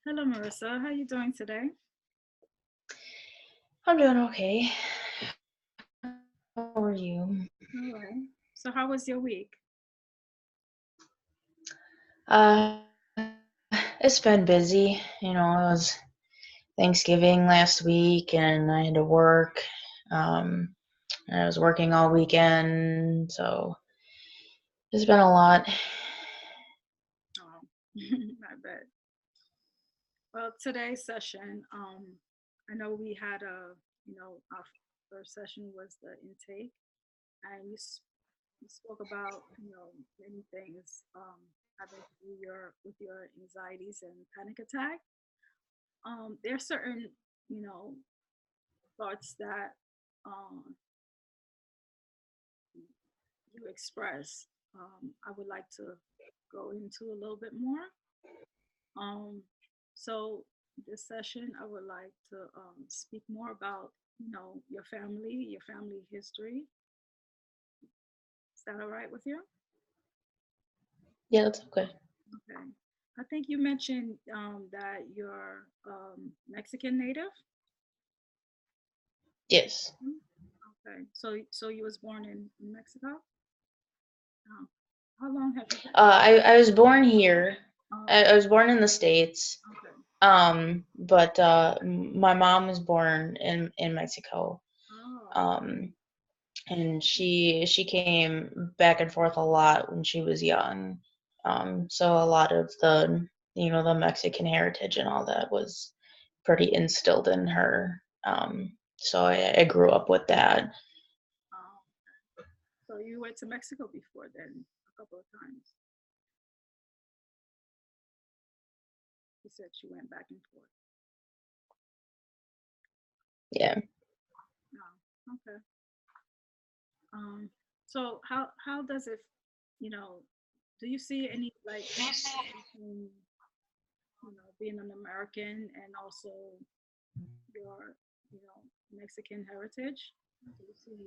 Hello, Marissa. How are you doing today? I'm doing okay. How are you? All right. So, how was your week? It's been busy. It was Thanksgiving last week and I had to work. Um, and I was working all weekend, so it's been a lot. Oh, I bet. Well, today's session, I know we had our first session was the intake, and you spoke about many things having to do with your anxieties and panic attack. There are certain you know thoughts that um, you express. I would like to go into a little bit more. Um, so this session, I would like to speak more about your family history. Is that all right with you? Yeah, that's okay. Okay. I think you mentioned that you're Mexican native. Yes. Mhm. Okay. So you was born in Mexico. Oh. How long have you been? I was born here. Oh. I was born in the States. Okay. But my mom was born in Mexico. Oh. Um, and she came back and forth a lot when she was young. So a lot of the Mexican heritage and all that was pretty instilled in her. So I grew up with that. Oh. So you went to Mexico before then a couple of times. You said she went back and forth. Yeah. Oh, okay. Um, so how does it, you know, do you see any like between being an American and also your Mexican heritage? Do you see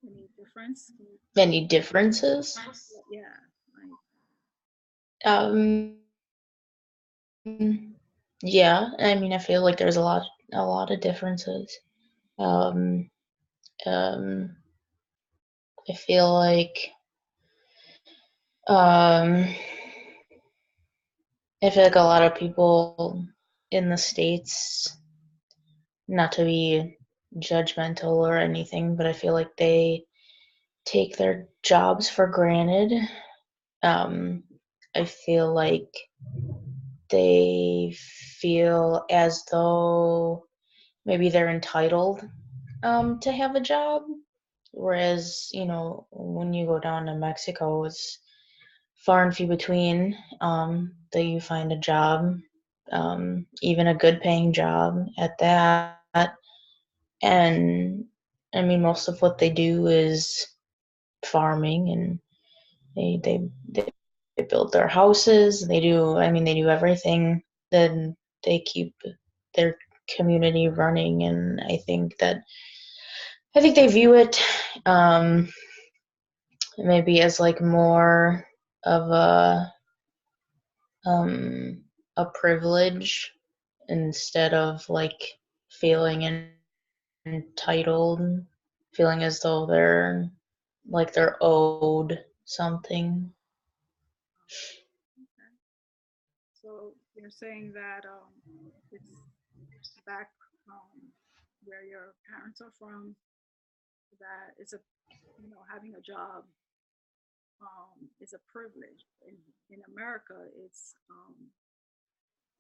any difference? Can you, Many differences? yeah, like Yeah, I mean, I feel like there's a lot of differences. Um, um, I feel like um, a lot of people in the States, not to be judgmental or anything, but I feel like they take their jobs for granted. Um, I feel like they feel as though maybe they're entitled to have a job, whereas when you go down to Mexico, it's far and few between that you find a job, even a good paying job at that. And I mean, most of what they do is farming, and they build their houses. They do everything. Then they keep their community running, and I think they view it maybe as like more of um, a privilege instead of like feeling entitled, feeling as though they're owed something. okay. So you're saying that it's back where your parents are from, that it's a having a job is a privilege. In America, it's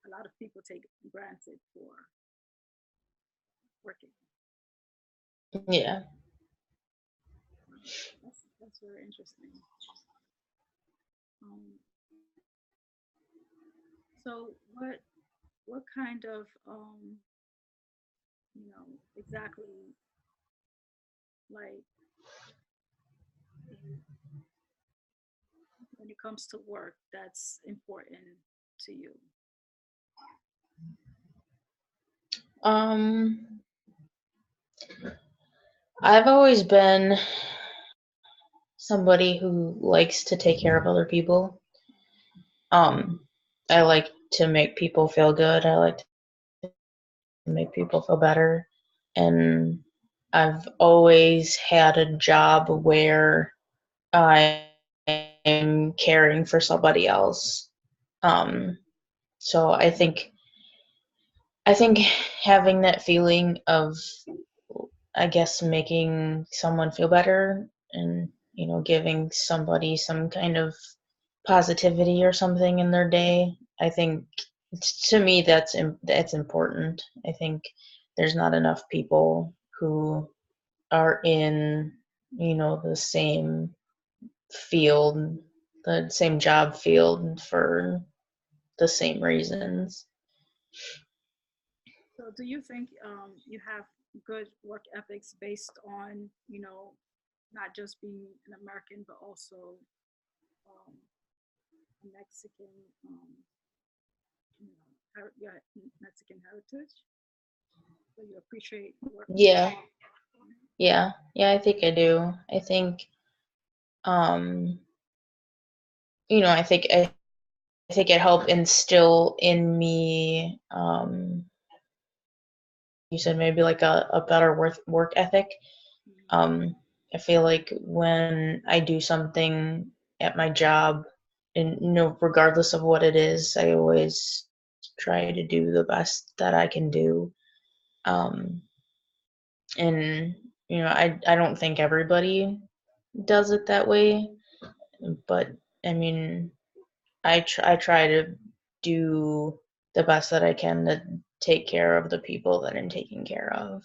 a lot of people take granted for working. Yeah. That's very interesting. Um, so what kind of exactly like in, when it comes to work that's important to you? Um, I've always been somebody who likes to take care of other people. I like to make people feel good. I like to make people feel better. And I've always had a job where I'm caring for somebody else. Um, so I think having that feeling of, I guess, making someone feel better and, giving somebody some kind of positivity or something in their day, I think to me that's important. I think there's not enough people who are in, the same field, the same job field for the same reasons. So, do you think you have good work ethics based on, not just being an American, but also um, Mexican, yeah, Mexican heritage? So you appreciate work. Yeah, yeah, I think I do. I think, um, I think it helped instill in me, you said maybe like a better work ethic. Mhm. Um, I feel like when I do something at my job, and regardless of what it is, I always try to do the best that I can do. Um, and I don't think everybody does it that way, but I mean, I try to do the best that I can to take care of the people that I'm taking care of.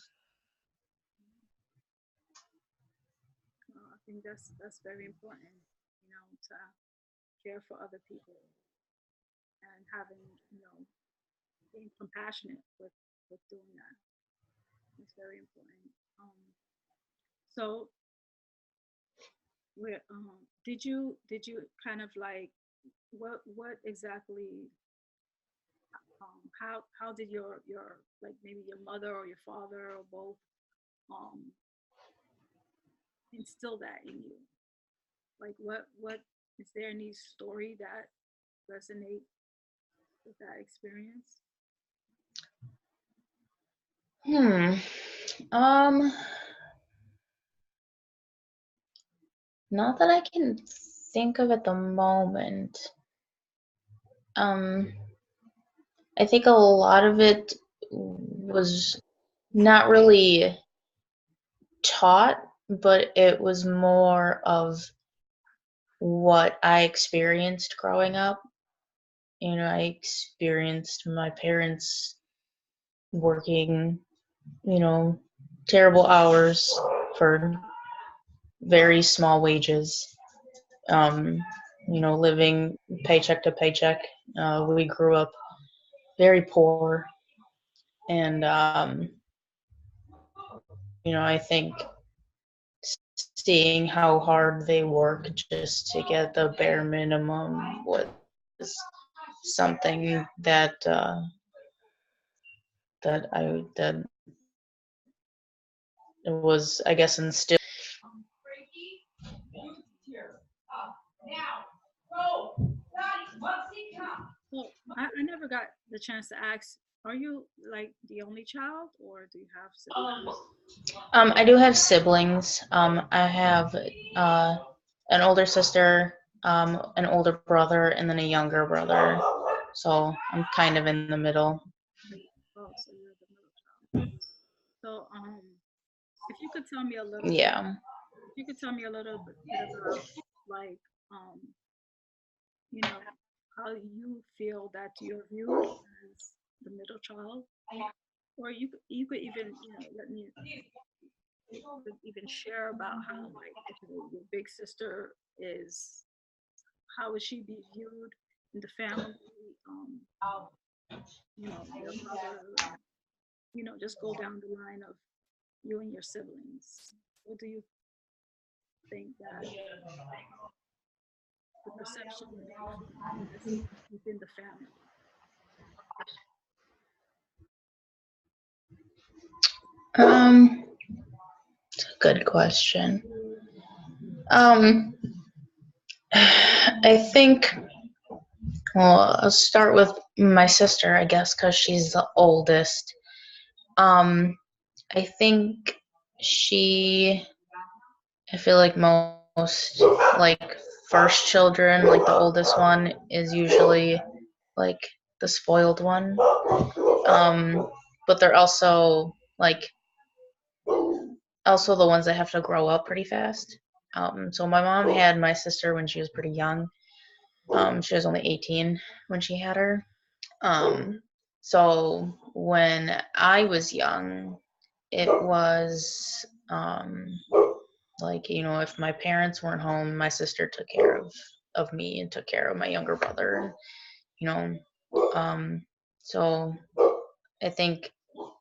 I think that's very important, to care for other people and having, being compassionate with doing that. It's very important. So, did you kind of like what exactly how did your like maybe your mother or your father or both um instill that in you? Like what is there any story that resonate with that experience? Hmm. Um, Not that I can think of at the moment. Um, I think a lot of it was not really taught, but it was more of what I experienced growing up. I experienced my parents working, you know, terrible hours for very small wages, um, living paycheck to paycheck. We grew up very poor, and I think seeing how hard they work just to get the bare minimum was something that was, I guess, instilled. Well, I never got the chance to ask, are you like the only child or do you have siblings? I do have siblings. I have uh, an older sister, an older brother, and then a younger brother. So I'm kind of in the middle. Oh, so you're the middle child. So if you could tell me a little bit, Yeah. if you could tell me a little bit about like um, you know, how you feel that you're viewed as the middle child, or you could even, let me could even share about how like okay, your big sister is how would she be viewed in the family, um, your mother, just go down the line of you and your siblings. What do you think that the perception is within the family? Um, Good question. Um, I think Well, I'll start with my sister, I guess, because she's the oldest. Um, I think she, I feel like most like first children, like the oldest one is usually like the spoiled one. But they're also the ones that have to grow up pretty fast. So my mom had my sister when she was pretty young. She was only 18 when she had her. Um, so when I was young, it was like, if my parents weren't home, my sister took care of me and took care of my younger brother. And, you know, so I think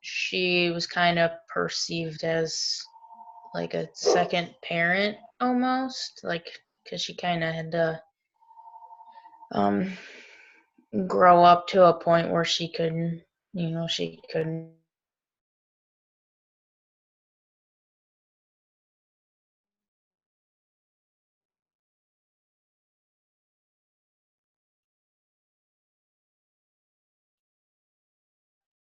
she was kind of perceived as like a second parent almost, like because she kind of had to um, grow up to a point where she could